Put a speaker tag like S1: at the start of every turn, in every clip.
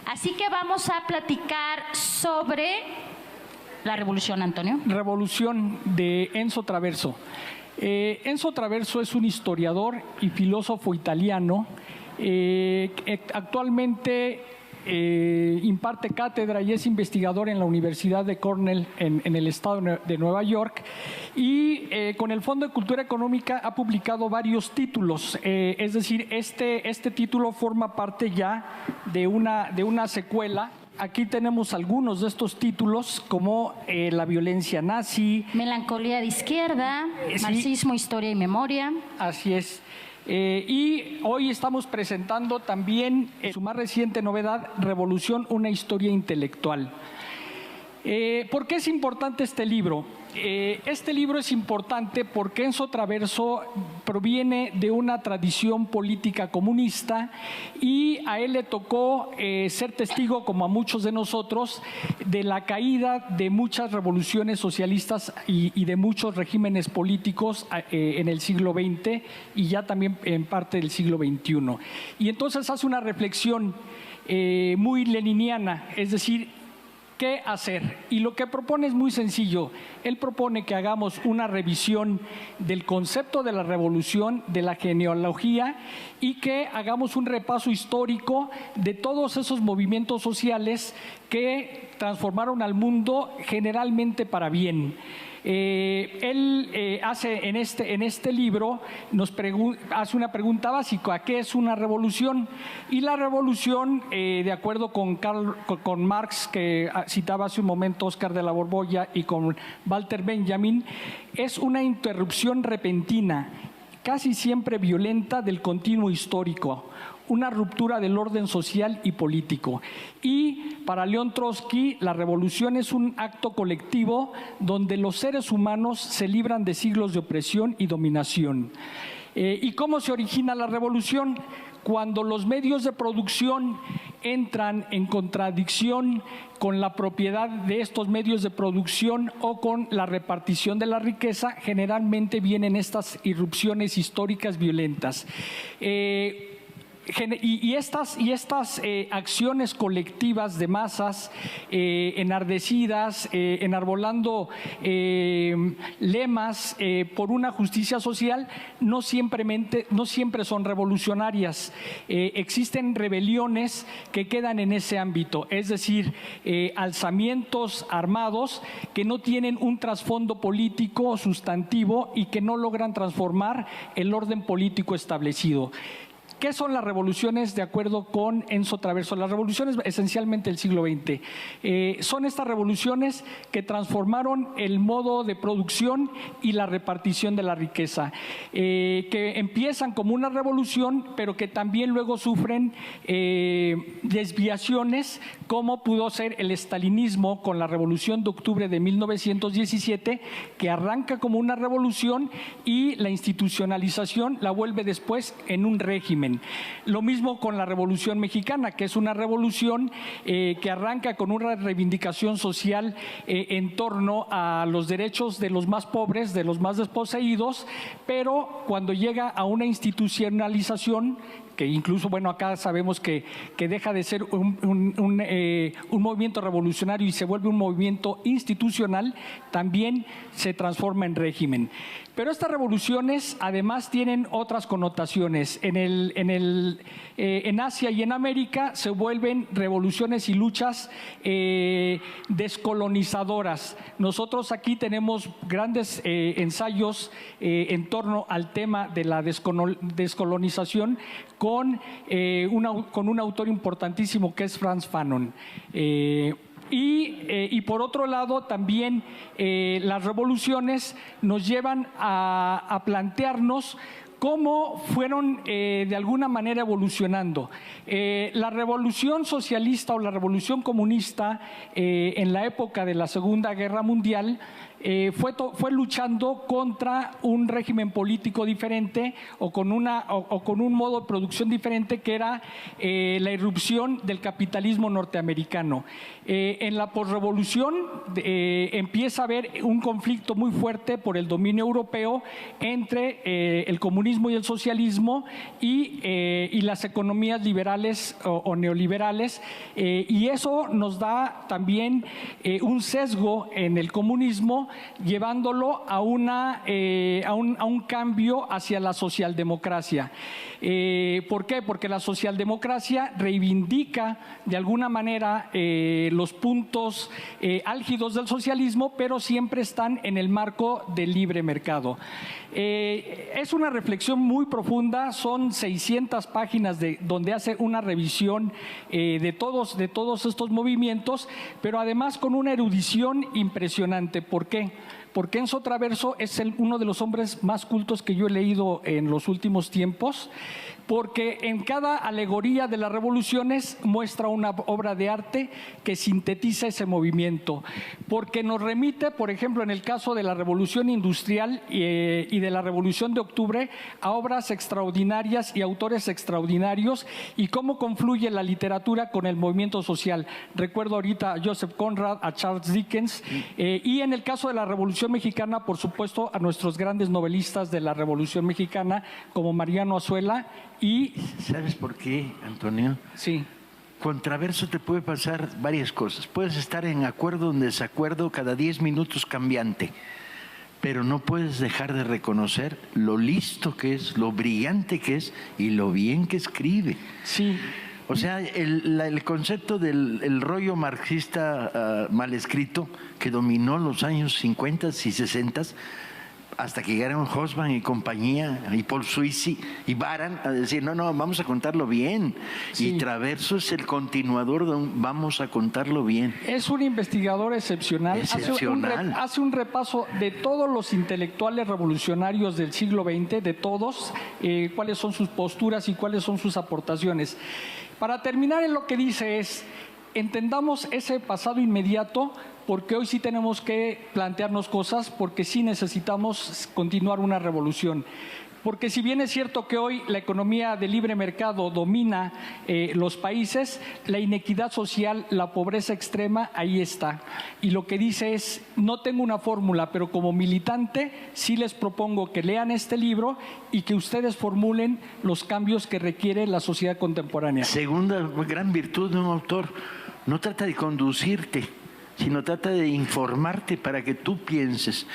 S1: Así que vamos a platicar sobre la revolución, Antonio.
S2: Revolución de Enzo Traverso. Enzo Traverso es un historiador y filósofo italiano. Actualmente imparte cátedra y es investigador en la Universidad de Cornell en el estado de Nueva York, y con el Fondo de Cultura Económica ha publicado varios títulos, es decir, este título forma parte ya de una secuela. Aquí tenemos algunos de estos títulos, como La violencia nazi,
S1: Melancolía de izquierda,
S2: sí.
S1: Marxismo, historia y memoria.
S2: Así es. Y hoy estamos presentando también su más reciente novedad, Revolución, una historia intelectual. ¿Por qué es importante este libro? Este libro es importante porque Enzo Traverso proviene de una tradición política comunista y a él le tocó ser testigo, como a muchos de nosotros, de la caída de muchas revoluciones socialistas y de muchos regímenes políticos en el siglo XX y ya también en parte del siglo XXI. Y entonces hace una reflexión muy leniniana, es decir, ¿qué hacer? Y lo que propone es muy sencillo. Él propone que hagamos una revisión del concepto de la revolución, de la genealogía, y que hagamos un repaso histórico de todos esos movimientos sociales que transformaron al mundo generalmente para bien. Él hace en este libro hace una pregunta básica: ¿qué es una revolución? Y la revolución, de acuerdo con Marx, que citaba hace un momento Óscar de la Borbolla, y con Walter Benjamin, es una interrupción repentina, casi siempre violenta, del continuo histórico, una ruptura del orden social y político. Y para León Trotsky, la revolución es un acto colectivo donde los seres humanos se libran de siglos de opresión y dominación. ¿Y cómo se origina la revolución? Cuando los medios de producción entran en contradicción con la propiedad de estos medios de producción o con la repartición de la riqueza, generalmente vienen estas irrupciones históricas violentas. Y estas acciones colectivas de masas enardecidas, enarbolando lemas por una justicia social, no siempre son revolucionarias. Existen rebeliones que quedan en ese ámbito, es decir, alzamientos armados que no tienen un trasfondo político sustantivo y que no logran transformar el orden político establecido. ¿Qué son las revoluciones de acuerdo con Enzo Traverso? Las revoluciones esencialmente del siglo XX. Son estas revoluciones que transformaron el modo de producción y la repartición de la riqueza, que empiezan como una revolución, pero que también luego sufren desviaciones, como pudo ser el estalinismo con la Revolución de Octubre de 1917, que arranca como una revolución y la institucionalización la vuelve después en un régimen. Lo mismo con la Revolución Mexicana, que es una revolución que arranca con una reivindicación social en torno a los derechos de los más pobres, de los más desposeídos, pero cuando llega a una institucionalización, que incluso, bueno, acá sabemos que deja de ser un movimiento revolucionario y se vuelve un movimiento institucional, también se transforma en régimen. Pero estas revoluciones además tienen otras connotaciones. En Asia y en América se vuelven revoluciones y luchas descolonizadoras. Nosotros aquí tenemos grandes ensayos en torno al tema de la descolonización con un autor importantísimo que es Frantz Fanon. Y por otro lado, también las revoluciones nos llevan a plantearnos cómo fueron de alguna manera evolucionando. La revolución socialista o la revolución comunista en la época de la Segunda Guerra Mundial fue luchando contra un régimen político diferente o con un modo de producción diferente, que era la irrupción del capitalismo norteamericano. En la posrevolución empieza a haber un conflicto muy fuerte por el dominio europeo entre el comunismo y el socialismo y las economías liberales o neoliberales, y eso nos da también un sesgo en el comunismo, llevándolo a un cambio hacia la socialdemocracia. ¿Por qué? Porque la socialdemocracia reivindica de alguna manera los puntos álgidos del socialismo, pero siempre están en el marco del libre mercado. Es una reflexión muy profunda, son 600 páginas donde hace una revisión de todos estos movimientos, pero además con una erudición impresionante. ¿Por qué? Porque Enzo Traverso es uno de los hombres más cultos que yo he leído en los últimos tiempos, porque en cada alegoría de las revoluciones muestra una obra de arte que sintetiza ese movimiento, porque nos remite, por ejemplo, en el caso de la Revolución Industrial y de la Revolución de Octubre, a obras extraordinarias y autores extraordinarios, y cómo confluye la literatura con el movimiento social. Recuerdo ahorita a Joseph Conrad, a Charles Dickens, y en el caso de la Revolución Mexicana, por supuesto, a nuestros grandes novelistas de la Revolución Mexicana, como Mariano Azuela. Y
S3: ¿sabes por qué, Antonio?
S2: Sí.
S3: Con Traverso te puede pasar varias cosas. Puedes estar en acuerdo o en desacuerdo, cada 10 minutos cambiante, pero no puedes dejar de reconocer lo listo que es, lo brillante que es y lo bien que escribe.
S2: Sí.
S3: O sea, el concepto del rollo marxista mal escrito que dominó los años 50 y 60 hasta que llegaron Hobsbawm y compañía, y Paul Suissi y Baran a decir, no, vamos a contarlo bien. Sí. Y Traverso es el continuador de vamos a contarlo bien.
S2: Es un investigador excepcional. Hace un repaso de todos los intelectuales revolucionarios del siglo XX, de todos, cuáles son sus posturas y cuáles son sus aportaciones. Para terminar, en lo que dice es, entendamos ese pasado inmediato, porque hoy sí tenemos que plantearnos cosas, porque sí necesitamos continuar una revolución. Porque si bien es cierto que hoy la economía de libre mercado domina los países, la inequidad social, la pobreza extrema, ahí está. Y lo que dice es, no tengo una fórmula, pero como militante sí les propongo que lean este libro y que ustedes formulen los cambios que requiere la sociedad contemporánea.
S3: Segunda gran virtud de un autor, no trata de conducirte, sino trata de informarte para que tú pienses.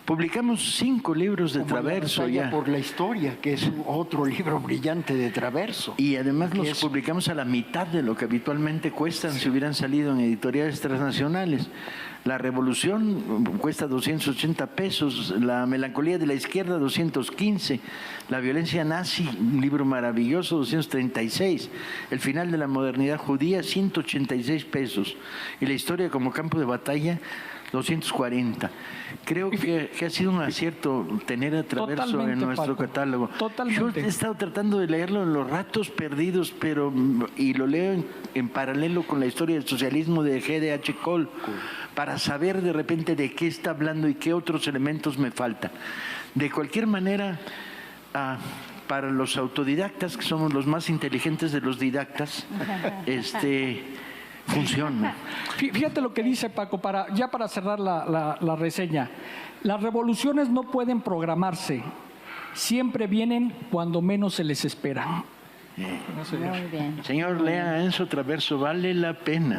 S3: Publicamos 5 libros de Traverso ya.
S4: Por la historia, que es otro libro brillante de Traverso.
S3: Y además los publicamos a la mitad de lo que habitualmente cuestan si hubieran salido en editoriales transnacionales. La Revolución cuesta 280 pesos, La Melancolía de la Izquierda 215, La Violencia Nazi, un libro maravilloso, 236, El Final de la Modernidad Judía, 186 pesos, y La Historia como Campo de Batalla, 240. Creo que ha sido un acierto tener a Traverso en nuestro catálogo.
S2: Totalmente.
S3: Yo he estado tratando de leerlo en los ratos perdidos, y lo leo en paralelo con la historia del socialismo de G.D.H. Cole, para saber de repente de qué está hablando y qué otros elementos me faltan. De cualquier manera, para los autodidactas, que somos los más inteligentes de los didactas, funciona.
S2: Fíjate lo que dice Paco, para cerrar la reseña. Las revoluciones no pueden programarse, siempre vienen cuando menos se les espera.
S1: Muy bien.
S3: Señor, lea Enzo Traverso, vale la pena.